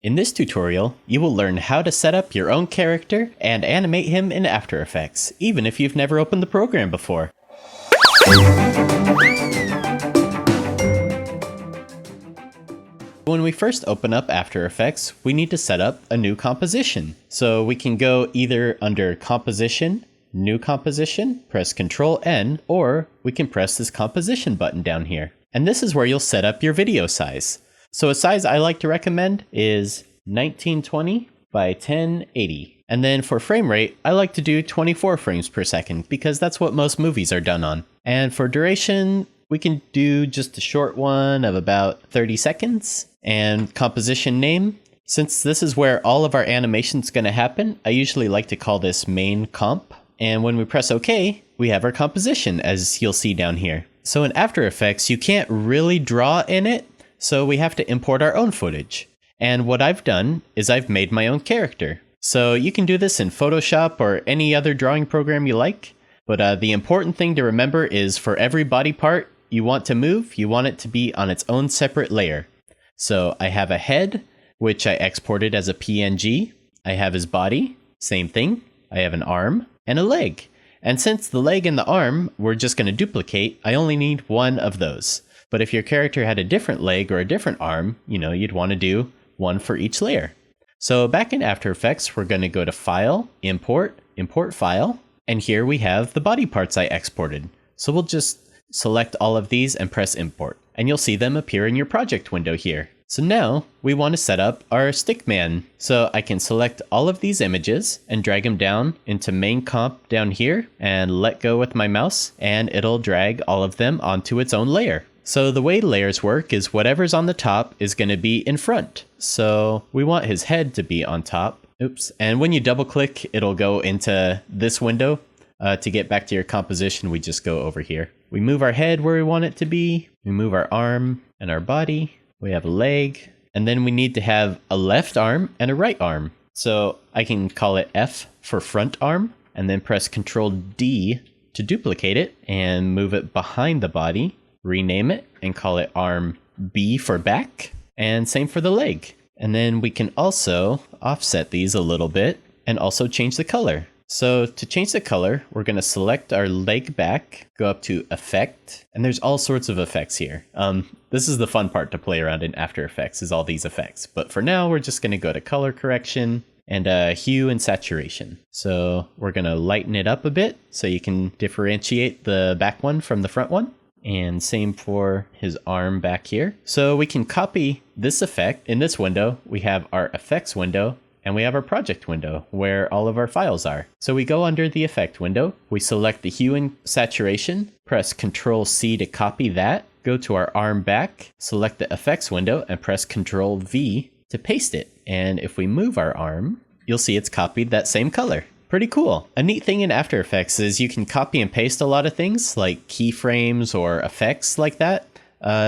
In this tutorial, you will learn how to set up your own character and animate him in After Effects, even if you've never opened the program before. When we first open up After Effects, we need to set up a new composition. So we can go either under Composition, New Composition, press Ctrl N, or we can press this Composition button down here. And this is where you'll set up your video size. So a size I like to recommend is 1920 by 1080. And then for frame rate, I like to do 24 frames per second because that's what most movies are done on. And for duration, we can do just a short one of about 30 seconds. And composition name, since this is where all of our animation's going to happen, I usually like to call this main comp. And when we press OK, we have our composition, as you'll see down here. So in After Effects, you can't really draw in it, so we have to import our own footage. And what I've done is I've made my own character. So you can do this in Photoshop or any other drawing program you like. But the important thing to remember is for every body part you want to move, you want it to be on its own separate layer. So I have a head, which I exported as a PNG. I have his body, same thing. I have an arm and a leg. And since the leg and the arm we're just going to duplicate, I only need one of those. But if your character had a different leg or a different arm, you'd want to do one for each layer. So back in After Effects, we're going to go to File, Import, Import File, and here we have the body parts I exported. So we'll just select all of these and press Import, and you'll see them appear in your project window here. So now we want to set up our stickman. So I can select all of these images and drag them down into main comp down here and let go with my mouse, and it'll drag all of them onto its own layer. So the way layers work is whatever's on the top is going to be in front. So we want his head to be on top. Oops. And when you double click, it'll go into this window. To get back to your composition, we just go over here. We move our head where we want it to be. We move our arm and our body. We have a leg. And then we need to have a left arm and a right arm. So I can call it F for front arm and then press Ctrl D to duplicate it and move it behind the body. Rename it and call it arm B for back, and same for the leg. And then we can also offset these a little bit and also change the color. So to change the color, we're going to select our leg back, go up to Effect, and there's all sorts of effects here. This is the fun part to play around in After Effects, is all these effects. But for now, we're just going to go to Color Correction and Hue and Saturation. So we're going to lighten it up a bit so you can differentiate the back one from the front one. And same for his arm back here. So we can copy this effect. In this window, we have our effects window and we have our project window where all of our files are. So we go under the effect window, we select the hue and saturation, press Ctrl C to copy that, go to our arm back, select the effects window and press Ctrl V to paste it. And if we move our arm, you'll see it's copied that same color. Pretty cool. A neat thing in After Effects is you can copy and paste a lot of things like keyframes or effects like that.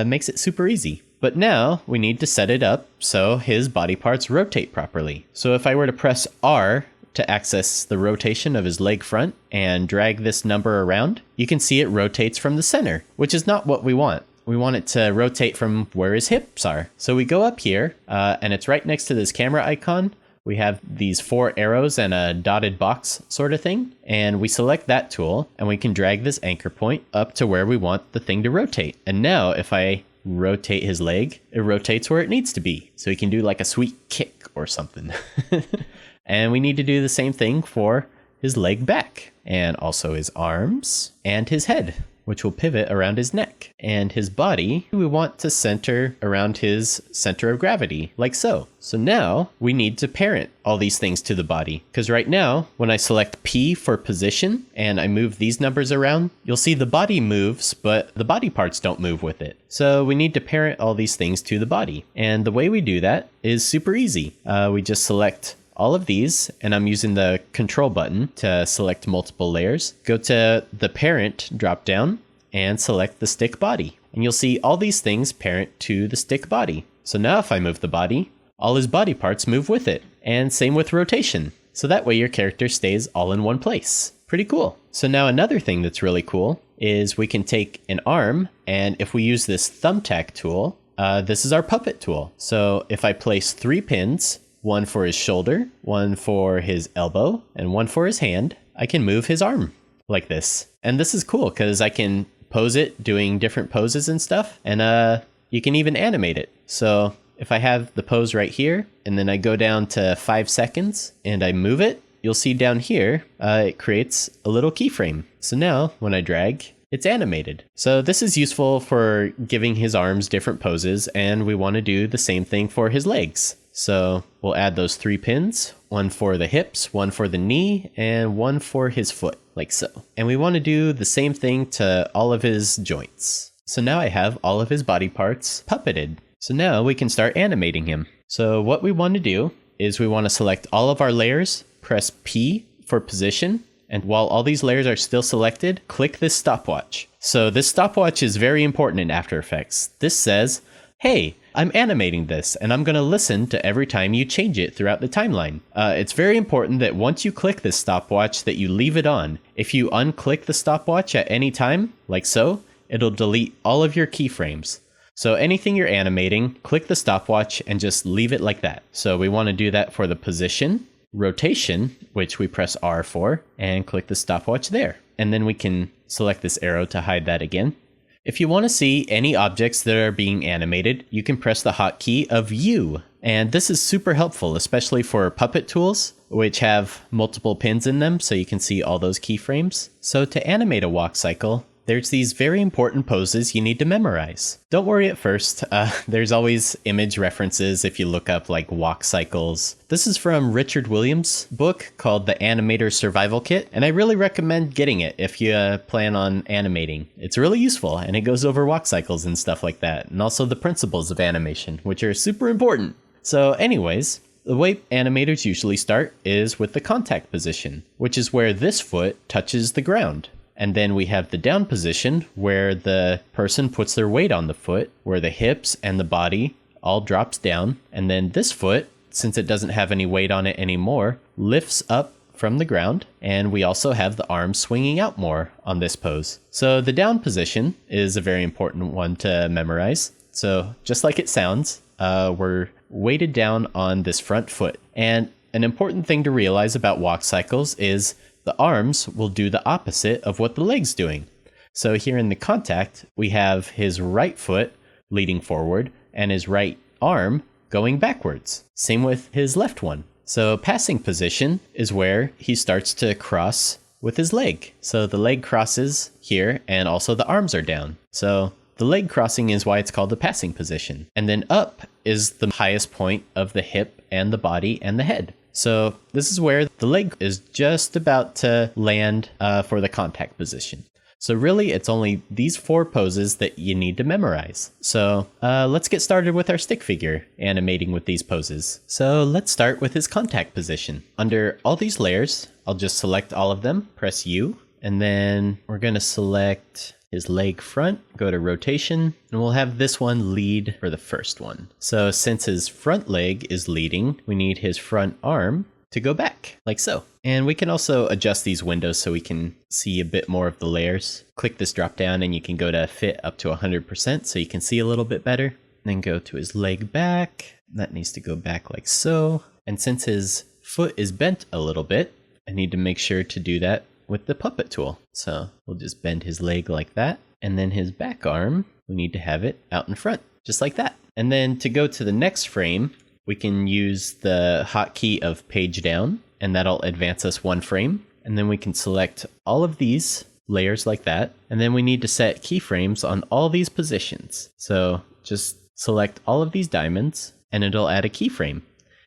Makes it super easy. But now we need to set it up so his body parts rotate properly. So if I were to press R to access the rotation of his leg front and drag this number around, you can see it rotates from the center, which is not what we want. We want it to rotate from where his hips are. So we go up here and it's right next to this camera icon. We have these 4 arrows and a dotted box sort of thing, and we select that tool and we can drag this anchor point up to where we want the thing to rotate. And now if I rotate his leg, it rotates where it needs to be. So he can do like a sweet kick or something. And we need to do the same thing for his leg back and also his arms and his head, which will pivot around his neck. And his body, we want to center around his center of gravity, like so. So now we need to parent all these things to the body. Because right now, when I select P for position and I move these numbers around, you'll see the body moves, but the body parts don't move with it. So we need to parent all these things to the body. And the way we do that is super easy. We just select all of these, and I'm using the Control button to select multiple layers. Go to the Parent drop-down and select the stick body. And you'll see all these things parent to the stick body. So now if I move the body, all his body parts move with it. And same with rotation. So that way your character stays all in one place. Pretty cool. So now another thing that's really cool is we can take an arm, and if we use this thumbtack tool, this is our puppet tool. So if I place 3 pins, one for his shoulder, one for his elbow, and one for his hand, I can move his arm like this. And this is cool because I can pose it doing different poses and stuff. And you can even animate it. So if I have the pose right here, and then I go down to 5 seconds and I move it, you'll see down here, it creates a little keyframe. So now when I drag, it's animated. So this is useful for giving his arms different poses, and we want to do the same thing for his legs. So we'll add those 3 pins, one for the hips, one for the knee, and one for his foot, like so. And we want to do the same thing to all of his joints. So now I have all of his body parts puppeted. So now we can start animating him. So what we want to do is we want to select all of our layers, press P for position, and while all these layers are still selected, click this stopwatch. So this stopwatch is very important in After Effects. This says, hey, I'm animating this, and I'm going to listen to every time you change it throughout the timeline. It's very important that once you click this stopwatch that you leave it on. If you unclick the stopwatch at any time, like so, it'll delete all of your keyframes. So anything you're animating, click the stopwatch and just leave it like that. So we want to do that for the position, rotation, which we press R for, and click the stopwatch there. And then we can select this arrow to hide that again. If you want to see any objects that are being animated, you can press the hotkey of U. And this is super helpful, especially for puppet tools, which have multiple pins in them, so you can see all those keyframes. So to animate a walk cycle, there's these very important poses you need to memorize. Don't worry at first, there's always image references if you look up like walk cycles. This is from Richard Williams' book called The Animator Survival Kit, and I really recommend getting it if you plan on animating. It's really useful, and it goes over walk cycles and stuff like that, and also the principles of animation, which are super important. So anyways, the way animators usually start is with the contact position, which is where this foot touches the ground. And then we have the down position where the person puts their weight on the foot, where the hips and the body all drops down. And then this foot, since it doesn't have any weight on it anymore, lifts up from the ground. And we also have the arms swinging out more on this pose. So the down position is a very important one to memorize. So just like it sounds, we're weighted down on this front foot. And an important thing to realize about walk cycles is the arms will do the opposite of what the leg's doing. So here in the contact, we have his right foot leading forward and his right arm going backwards. Same with his left one. So passing position is where he starts to cross with his leg. So the leg crosses here and also the arms are down. So the leg crossing is why it's called the passing position. And then up is the highest point of the hip and the body and the head. So this is where the leg is just about to land for the contact position. So really, it's only these 4 poses that you need to memorize. So let's get started with our stick figure animating with these poses. So let's start with his contact position. Under all these layers, I'll just select all of them, press U, and then we're going to select his leg front, go to rotation, and we'll have this one lead for the first one. So since his front leg is leading, we need his front arm to go back, like so. And we can also adjust these windows so we can see a bit more of the layers. Click this drop down and you can go to fit up to 100% so you can see a little bit better. Then go to his leg back. That needs to go back like so. And since his foot is bent a little bit, I need to make sure to do that with the puppet tool. So we'll just bend his leg like that. And then his back arm, we need to have it out in front, just like that. And then to go to the next frame, we can use the hotkey of page down, and that'll advance us 1 frame. And then we can select all of these layers like that. And then we need to set keyframes on all these positions. So just select all of these diamonds and it'll add a keyframe.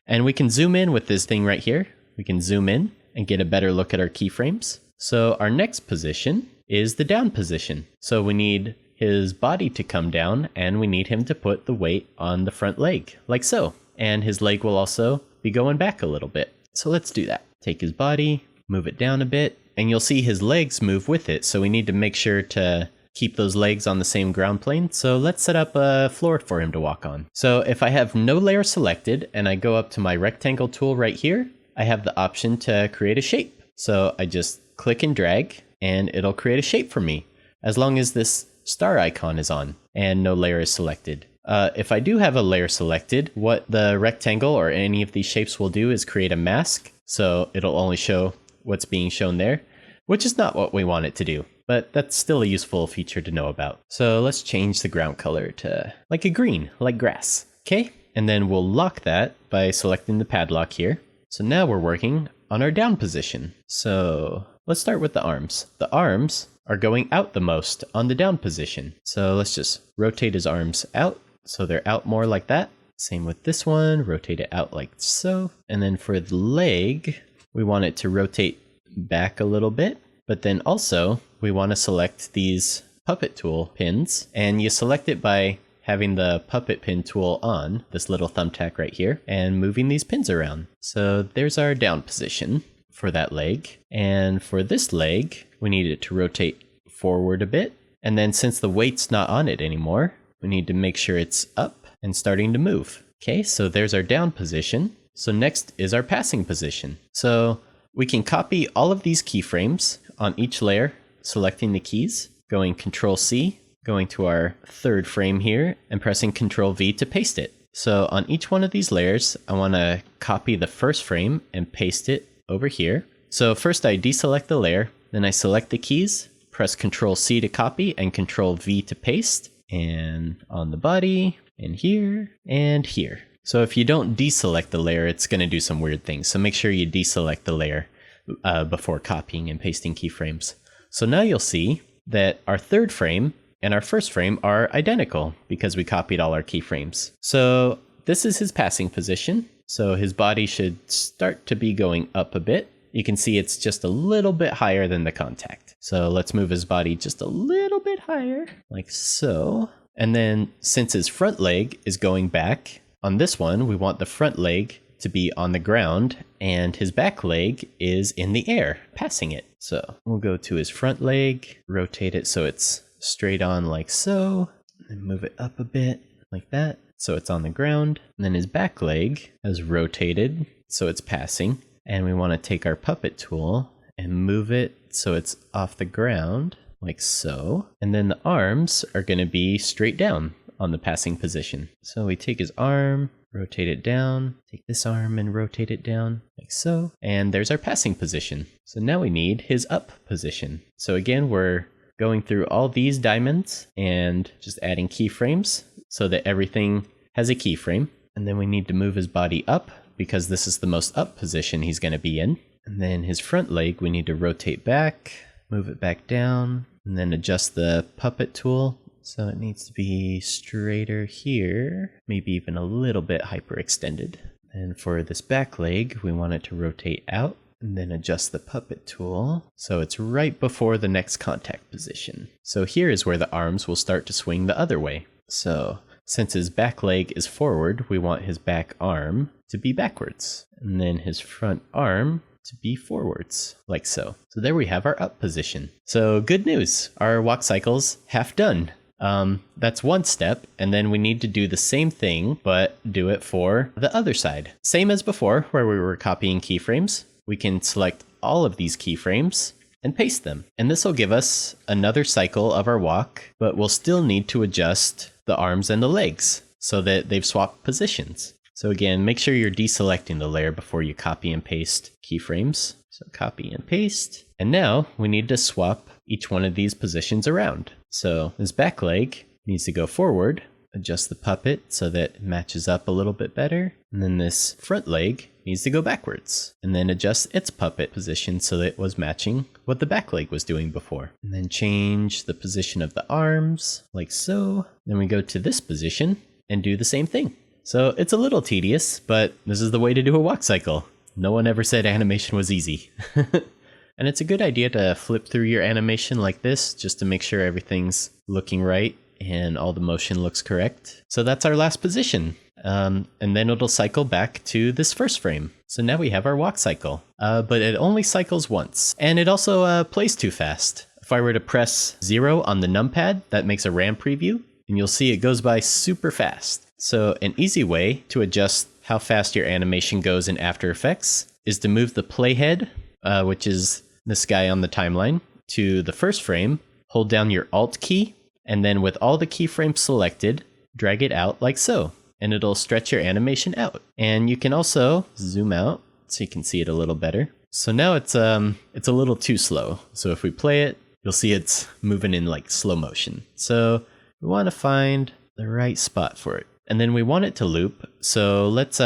And we can zoom in with this thing right here. We can zoom in and get a better look at our keyframes. So our next position is the down position. So we need his body to come down and we need him to put the weight on the front leg, like so. And his leg will also be going back a little bit. So let's do that. Take his body, move it down a bit, and you'll see his legs move with it. So we need to make sure to keep those legs on the same ground plane. So let's set up a floor for him to walk on. So if I have no layer selected and I go up to my rectangle tool right here, I have the option to create a shape. So I just click and drag and it'll create a shape for me as long as this star icon is on and no layer is selected. If I do have a layer selected, what the rectangle or any of these shapes will do is create a mask. So it'll only show what's being shown there, which is not what we want it to do. But that's still a useful feature to know about. So let's change the ground color to like a green, like grass. Okay, and then we'll lock that by selecting the padlock here. So now we're working on our down position. So let's start with the arms. The arms are going out the most on the down position. So let's just rotate his arms out so they're out more like that. Same with this one, rotate it out like so. And then for the leg, we want it to rotate back a little bit, but then also we want to select these puppet tool pins, and you select it by having the puppet pin tool on, this little thumbtack right here, and moving these pins around. So there's our down position for that leg. And for this leg, we need it to rotate forward a bit. And then since the weight's not on it anymore, we need to make sure it's up and starting to move. Okay, so there's our down position. So next is our passing position. So we can copy all of these keyframes on each layer, selecting the keys, going Control C, going to our third frame here, and pressing Control V to paste it. So on each one of these layers, I want to copy the first frame and paste it over here. So first I deselect the layer, then I select the keys, press Control C to copy and Control V to paste, and on the body, and here, and here. So if you don't deselect the layer, it's going to do some weird things. So make sure you deselect the layer before copying and pasting keyframes. So now you'll see that our third frame and our first frame are identical because we copied all our keyframes. So this is his passing position. So his body should start to be going up a bit. You can see it's just a little bit higher than the contact. So let's move his body just a little bit higher, like so. And then since his front leg is going back, on this one, we want the front leg to be on the ground and his back leg is in the air, passing it. So we'll go to his front leg, rotate it so it's straight on like so, and move it up a bit like that so it's on the ground. And then his back leg is rotated so it's passing. And we want to take our puppet tool and move it so it's off the ground like so. And then the arms are going to be straight down on the passing position. So we take his arm, rotate it down, take this arm and rotate it down like so. And there's our passing position. So now we need his up position. So again, we're going through all these diamonds and just adding keyframes so that everything has a keyframe. And then we need to move his body up because this is the most up position he's going to be in. And then his front leg, we need to rotate back, move it back down, and then adjust the puppet tool. So it needs to be straighter here, maybe even a little bit hyperextended. And for this back leg, we want it to rotate out and then adjust the puppet tool so it's right before the next contact position. So here is where the arms will start to swing the other way. So since his back leg is forward, we want his back arm to be backwards, and then his front arm to be forwards, like so. So there we have our up position. So good news, our walk cycle's half done. That's one step, and then we need to do the same thing, but do it for the other side. Same as before, where we were copying keyframes. We can select all of these keyframes and paste them. And this will give us another cycle of our walk, but we'll still need to adjust the arms and the legs so that they've swapped positions. So again, make sure you're deselecting the layer before you copy and paste keyframes. So copy and paste. And now we need to swap each one of these positions around. So this back leg needs to go forward, adjust the puppet so that it matches up a little bit better. And then this front leg needs to go backwards and then adjust its puppet position so that it was matching what the back leg was doing before. And then change the position of the arms like so. Then we go to this position and do the same thing. So it's a little tedious, but this is the way to do a walk cycle. No one ever said animation was easy. And it's a good idea to flip through your animation like this just to make sure everything's looking right and all the motion looks correct. So that's our last position. And then it'll cycle back to this first frame. So now we have our walk cycle, but it only cycles once. And it also plays too fast. If I were to press 0 on the numpad, that makes a RAM preview, and you'll see it goes by super fast. So an easy way to adjust how fast your animation goes in After Effects is to move the playhead, which is this guy on the timeline, to the first frame, hold down your Alt key, and then with all the keyframes selected, drag it out like so, and it'll stretch your animation out. And you can also zoom out so you can see it a little better. So now it's a little too slow. So if we play it, you'll see it's moving in like slow motion. So we want to find the right spot for it. And then we want it to loop. So let's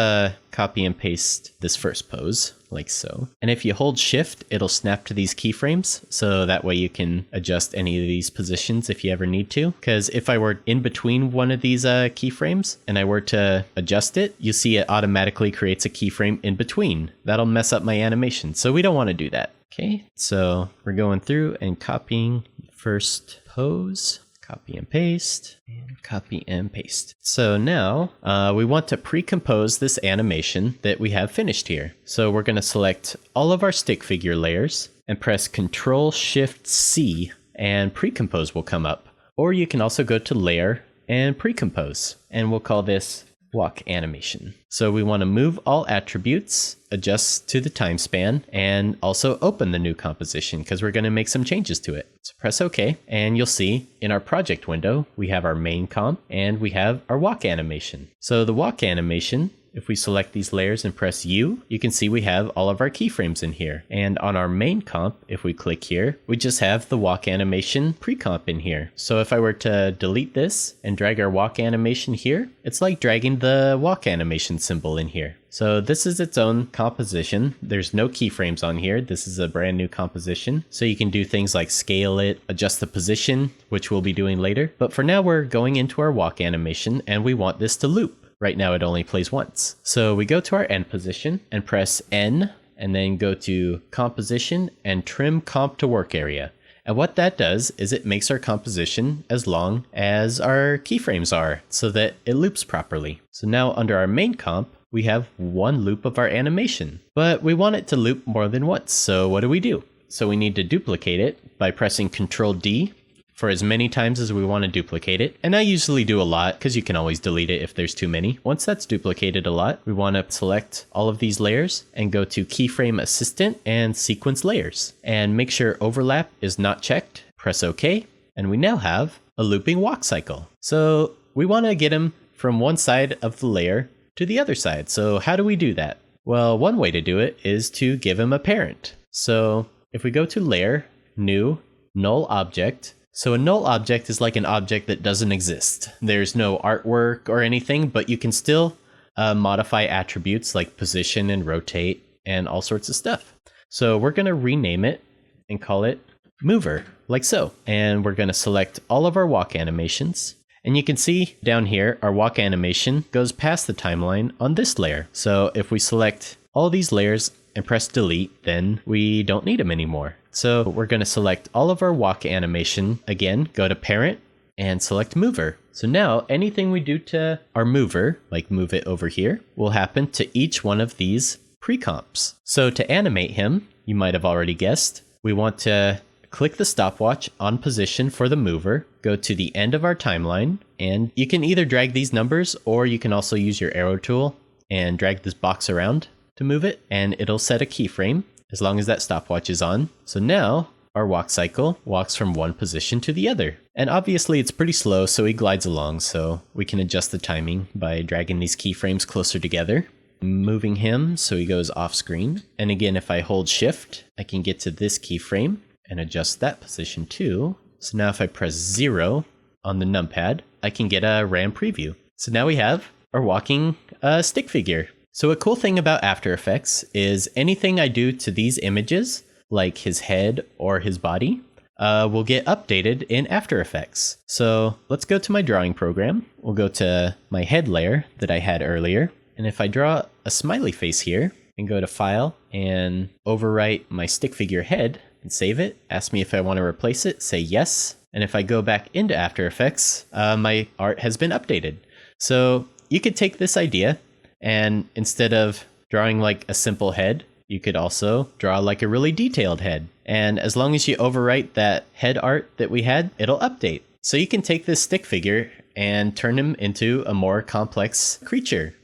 copy and paste this first pose like so. And if you hold shift, it'll snap to these keyframes. So that way you can adjust any of these positions if you ever need to. Because if I were in between one of these keyframes and I were to adjust it, you see it automatically creates a keyframe in between. That'll mess up my animation. So we don't want to do that. Okay, so we're going through and copying first pose. Copy and paste, and copy and paste. So now we want to pre-compose this animation that we have finished here. So we're going to select all of our stick figure layers and press Ctrl-Shift-C and Precompose will come up. Or you can also go to Layer and Precompose, and we'll call this Walk Animation. So we want to move all attributes, adjust to the time span, and also open the new composition because we're going to make some changes to it. So press OK, and you'll see in our project window, we have our main comp and we have our walk animation. So the walk animation, if we select these layers and press U, you can see we have all of our keyframes in here. And on our main comp, if we click here, we just have the walk animation pre-comp in here. So if I were to delete this and drag our walk animation here, it's like dragging the walk animation symbol in here. So this is its own composition. There's no keyframes on here. This is a brand new composition. So you can do things like scale it, adjust the position, which we'll be doing later. But for now, we're going into our walk animation and we want this to loop. Right now it only plays once. So we go to our end position and press N and then go to composition and trim comp to work area. And what that does is it makes our composition as long as our keyframes are so that it loops properly. So now under our main comp, we have one loop of our animation, but we want it to loop more than once. So what do? So we need to duplicate it by pressing Ctrl D for as many times as we want to duplicate it. And I usually do a lot because you can always delete it if there's too many. Once that's duplicated a lot, we want to select all of these layers and go to Keyframe Assistant and Sequence Layers. And make sure Overlap is not checked. Press OK. And we now have a looping walk cycle. So we want to get them from one side of the layer to the other side. So how do we do that? Well, one way to do it is to give him a parent. So if we go to Layer, New, Null Object. So a null object is like an object that doesn't exist. There's no artwork or anything, but you can still modify attributes like position and rotate and all sorts of stuff. So we're going to rename it and call it Mover, like so. And we're going to select all of our walk animations. And you can see down here, our walk animation goes past the timeline on this layer. So if we select all these layers and press delete, then we don't need them anymore. So we're going to select all of our walk animation. Again, go to parent and select mover. So now anything we do to our mover, like move it over here, will happen to each one of these pre-comps. So to animate him, you might have already guessed, we want to click the stopwatch on position for the mover, go to the end of our timeline, and you can either drag these numbers or you can also use your arrow tool and drag this box around to move it, and it'll set a keyframe as long as that stopwatch is on. So now our walk cycle walks from one position to the other. And obviously it's pretty slow, so he glides along, so we can adjust the timing by dragging these keyframes closer together, moving him so he goes off screen. And again, if I hold shift, I can get to this keyframe and adjust that position too. So now if I press 0 on the numpad, I can get a RAM preview. So now we have our walking stick figure. So a cool thing about After Effects is anything I do to these images, like his head or his body, will get updated in After Effects. So let's go to my drawing program. We'll go to my head layer that I had earlier. And if I draw a smiley face here and go to File and overwrite my stick figure head and save it, ask me if I want to replace it, say yes. And if I go back into After Effects, my art has been updated. So you could take this idea and instead of drawing like a simple head, you could also draw like a really detailed head. And as long as you overwrite that head art that we had, it'll update. So you can take this stick figure and turn him into a more complex creature.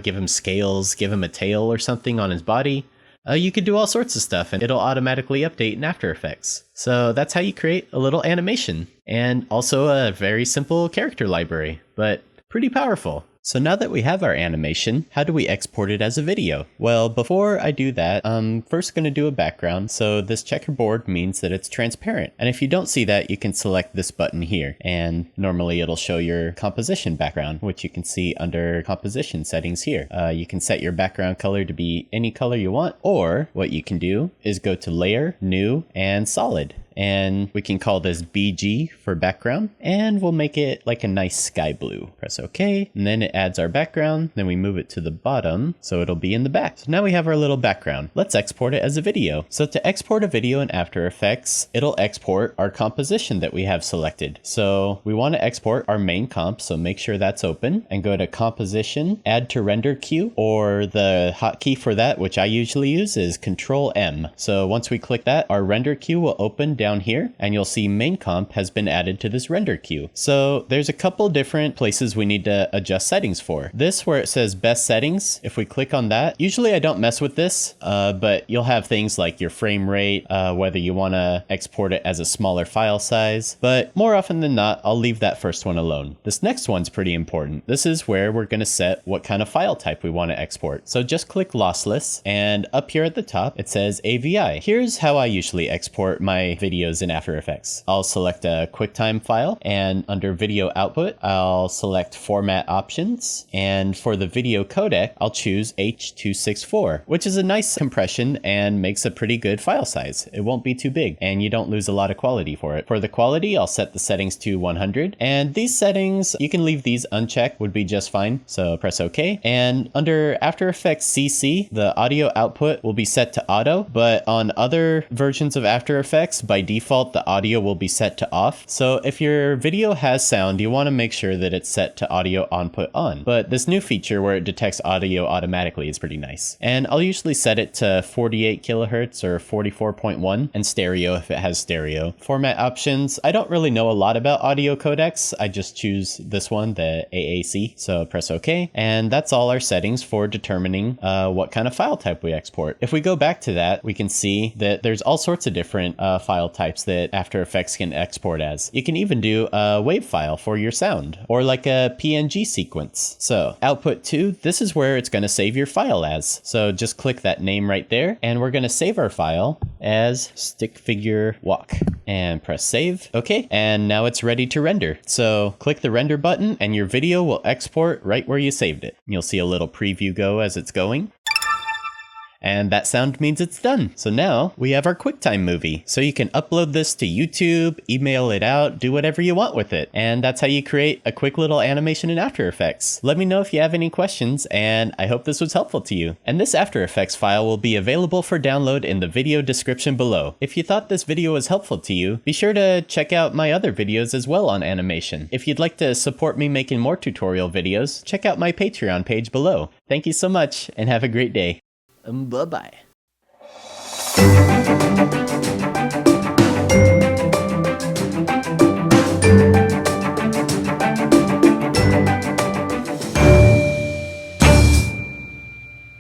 Give him scales, give him a tail or something on his body. You could do all sorts of stuff and it'll automatically update in After Effects. So that's how you create a little animation and also a very simple character library. But Pretty powerful. So now that we have our animation, how do we export it as a video? Well, before I do that, I'm first going to do a background. So this checkerboard means that it's transparent. And if you don't see that, you can select this button here. And normally it'll show your composition background, which you can see under composition settings here. You can set your background color to be any color you want, or what you can do is go to Layer, New, and Solid. And we can call this BG for background, and we'll make it like a nice sky blue. Press OK, and then it adds our background. Then we move it to the bottom, so it'll be in the back. So now we have our little background. Let's export it as a video. So to export a video in After Effects, it'll export our composition that we have selected. So we want to export our main comp, so make sure that's open, and go to Composition, Add to Render Queue, or the hotkey for that, which I usually use, is Control M. So once we click that, our render queue will open down here, and you'll see main comp has been added to this render queue. So there's a couple different places we need to adjust settings for. This where it says best settings, if we click on that, usually I don't mess with this, but you'll have things like your frame rate, whether you want to export it as a smaller file size, but more often than not, I'll leave that first one alone. This next one's pretty important. This is where we're going to set what kind of file type we want to export. So just click lossless, and up here at the top, it says AVI. Here's how I usually export my videos in After Effects. I'll select a QuickTime file, and under video output, I'll select format options. And for the video codec, I'll choose H.264, which is a nice compression and makes a pretty good file size. It won't be too big, and you don't lose a lot of quality for it. For the quality, I'll set the settings to 100, and these settings, you can leave these unchecked, would be just fine. So press OK. And under After Effects CC, the audio output will be set to auto, but on other versions of After Effects, by default, the audio will be set to off. So if your video has sound, you want to make sure that it's set to audio output on. But this new feature where it detects audio automatically is pretty nice. And I'll usually set it to 48 kilohertz or 44.1, and stereo if it has stereo. Format options, I don't really know a lot about audio codecs. I just choose this one, the AAC. So press OK. And that's all our settings for determining what kind of file type we export. If we go back to that, we can see that there's all sorts of different file types that After Effects can export as. You can even do a WAV file for your sound, or like a PNG sequence. So output 2, this is where it's going to save your file as. So just click that name right there, and we're going to save our file as stick figure walk, and press save. Okay, and now it's ready to render. So click the render button, and your video will export right where you saved it. You'll see a little preview go as it's going. And that sound means it's done. So now we have our QuickTime movie. So you can upload this to YouTube, email it out, do whatever you want with it. And that's how you create a quick little animation in After Effects. Let me know if you have any questions, and I hope this was helpful to you. And this After Effects file will be available for download in the video description below. If you thought this video was helpful to you, be sure to check out my other videos as well on animation. If you'd like to support me making more tutorial videos, check out my Patreon page below. Thank you so much, and have a great day. Bye-bye.